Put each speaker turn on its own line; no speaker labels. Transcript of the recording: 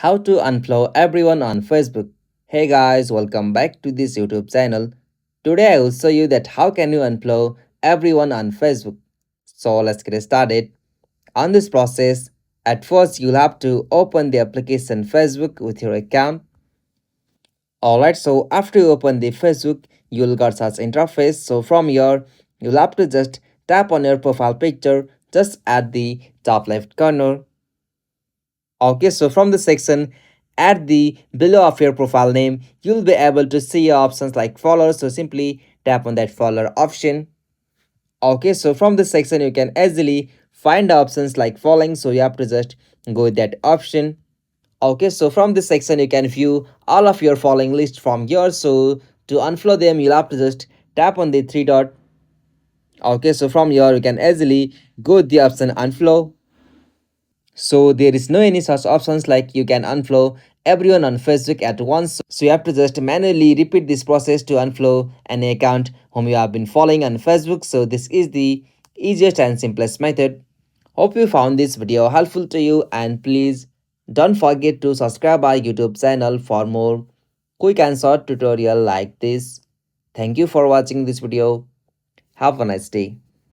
How to unfollow everyone on Facebook. Hey guys, welcome back to this YouTube channel. Today I will show you that how can you unfollow everyone on Facebook. So let's get started. On this process, at first you'll have to open the application Facebook with your account. Alright, so after you open the Facebook, you'll got such interface. So from here, you'll have to just tap on your profile picture just at the top left corner. Okay, so from the section at the below of your profile name, you'll be able to see your options like followers. So simply tap on that follower option. Okay, so from the section you can easily find the options like following. So you have to just go with that option. Okay, so from this section you can view all of your following list from here. So to unfollow them, you'll have to just tap on the three dot. Okay, so from here you can easily go with the option unfollow. So there is no any such options like you can unfollow everyone on Facebook at once. So you have to just manually repeat this process to unfollow any account whom you have been following on Facebook. So this is the easiest and simplest method. Hope you found this video helpful to you, and please don't forget to subscribe our YouTube channel for more quick and short tutorial like this. Thank you for watching this video. Have a nice day.